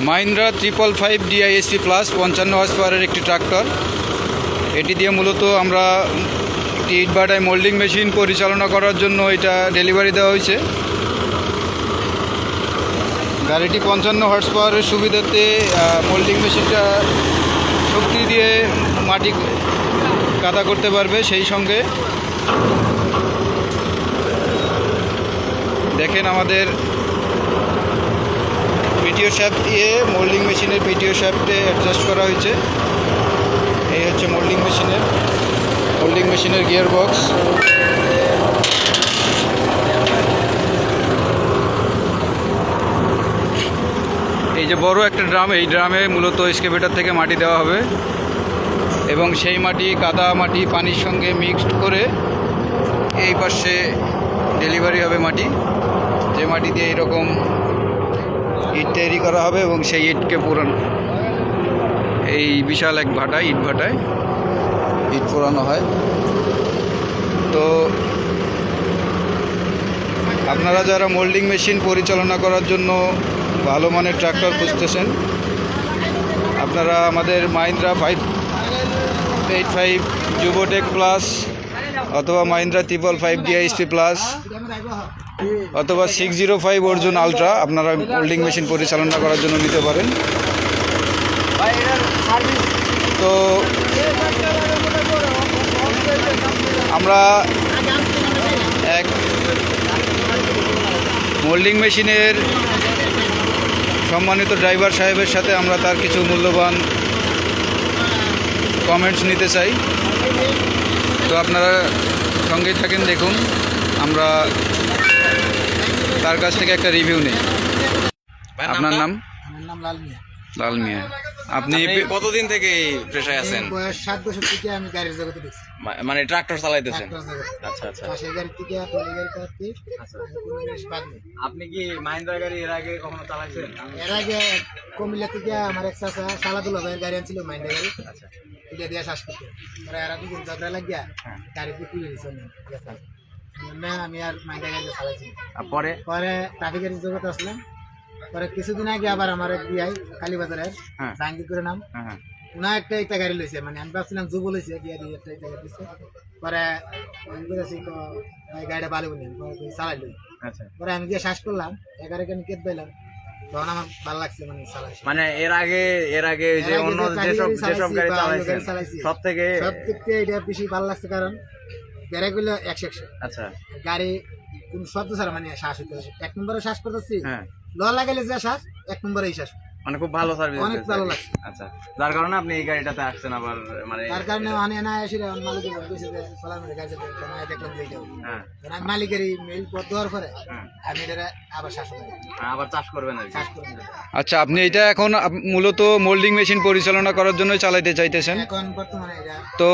Mahindra 555 DISP plus 55 horse পাওয়ারের একটি tractor. এটি দিয়ে মূলত আমরা একটি ইটভাটায় মোল্ডিং মেশিন পরিচালনা করার জন্য এটা ডেলিভারি দেওয়া হয়েছে। গাড়িটি 55 হর্স পাওয়ারের সুবিধাতে মোল্ডিং মেশিনটা শক্তি দিয়ে মাটি কাদা করতে পারবে। সেই সঙ্গে দেখেন আমাদের পিটিও শ্যাফট দিয়ে মোল্ডিং মেশিনের পিটিও শ্যাফটে অ্যাডজাস্ট করা হয়েছে। এই হচ্ছে মোল্ডিং মেশিনের গিয়ার বক্স। এই যে বড় একটা ড্রাম, এই ড্রামে মূলত এক্সকেভেটর থেকে মাটি দেওয়া হবে এবং সেই মাটি কাদা মাটি পানির সঙ্গে মিক্সড করে এই পাশে ডেলিভারি হবে মাটি, যে মাটি দিয়ে এরকম ইট তৈরি করা হবে এবং সেই ইটকে পুরান এই বিশাল এক ভাটায় ইট পোড়ানো হয়। তো আপনারা যারা মোল্ডিং মেশিন পরিচালনা করার জন্য ভালো মানের ট্রাক্টর খুঁজতেছেন, আপনারা আমাদের মাহিন্দ্রা 585 যুবটেক প্লাস অথবা মাহিন্দ্রা 555 DISP প্লাস অথবা 605 অর্জুন আলট্রা আপনারা মোল্ডিং মেশিন পরিচালনা করার জন্য নিতে পারেন। তো আমরা এক মোল্ডিং মেশিনের সম্মানিত ড্রাইভার সাহেবের সাথে আমরা তার কিছু মূল্যবান কমেন্টস নিতে চাই। তো আপনারা সঙ্গে থাকেন, দেখুন আমরা তার কাছ থেকে একটা রিভিউ নেই। আপনার নাম? আমার নাম লাল মিয়া। লাল মিয়া, আপনি কতদিন থেকে এই পেশায় আছেন? বয়স 7 বছর থেকে আমি গাড়ির জগতে ঢুকছি। মানে ট্রাক্টর চালাইতেছেন? ট্রাক্টর জগতে। আচ্ছা আচ্ছা। পাশের গাড়ি থেকে টলি গাড়ি করতে কোনো জিনিস বাদ নেই। আপনি কি মাহিন্দ্রা গাড়ি এর আগে কখনো চালাইছেন? এর আগে কুমিল্লা থেকে আমার এক চাচা সালাদুল্লাহ ভাইয়ের গাড়ি আনছিল মাইন্ডা গাড়ি। আচ্ছা। এটা দিয়ে শ্বাস করতে পরে আর দুদিন ঝগড়া লাগিয়া গাড়িতে তুলে দিয়েছে না, আমি আর মাইন্ডা গাড়ি চালাইছি। পরে পরে ট্রাফিকের জগতে আসলাম। পরে কিছুদিন আগে আবার আমার এক বিয়াই কালীবাজারের জাহাঙ্গীর করে নাম, ওনার একটা গাড়ি লইছে। মানে আমি ভাবছিলাম যুব লইছে, গিয়া দিয়ে একটা গাড়ি দিচ্ছে। পরে আমি বলেছি গাড়িটা ভালো বলি চালাই লই। পরে আমি গিয়ে শ্বাস করলাম, 11 গাড়ি কেট পাইলাম, তখন আমার ভালো লাগছে। মানে চালাই মানে এর আগে যে অন্য যেসব গাড়ি চালাইছি সব থেকে এটা বেশি ভালো লাগছে, কারণ ব্যারাকগুলো 100। আচ্ছা, গাড়ি কোন শব্দ ছাড়া মানে শ্বাস হইতে 1 নম্বরে শ্বাস করতেছি, ল লাগাইলে যে শ্বাস 1 নম্বরে এই শ্বাস, মানে খুব ভালো সার্ভিস, অনেক ভালো লাগছে। আচ্ছা, যার কারণে আপনি এই গাড়িটাতে আসছেন আবার, মানে তার কারণে মানে না এসে মালিক কইছে যে সোলার মেরে গাড়ি চালাতে দেখলাম যে এটা আমি মালিকেরই মেল পদ দেওয়ার পরে আমি এটা আবার শ্বাস করি, আবার চাষ করবেন আর শ্বাস করব। আচ্ছা, আপনি এটা এখন মূলত মোল্ডিং মেশিন পরিচালনা করার জন্য চালাইতে চাইতেছেন? এখন বর্তমানে এটা তো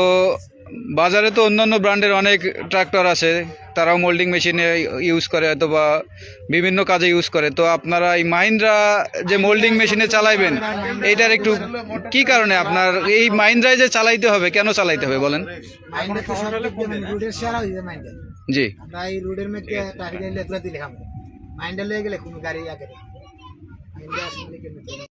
বাজারে তো অন্যান্য ব্র্যান্ডের অনেক ট্রাক্টর আছে, তারাও মোল্ডিং মেশিনে ইউজ করে অথবা বিভিন্ন কাজে ইউজ করে। তো আপনারা এই মাহিন্দ্রা যে মোল্ডিং মেশিনে চালাইবেন, এইটার একটু কি কারণে আপনার এই মাহিন্দ্রায় যে চালাইতে হবে, কেন চালাইতে হবে বলেন? মাইন্ডে তো সব রোডের শেয়ার হইছে মাইন্ডে। জি, আমরা এই রোডের মধ্যে ট্রাফিক লাইট দিলে খাম, মাইন্ডে লয়ে গেলে কোনো গাড়ি আগে মাইন্ডে আসলে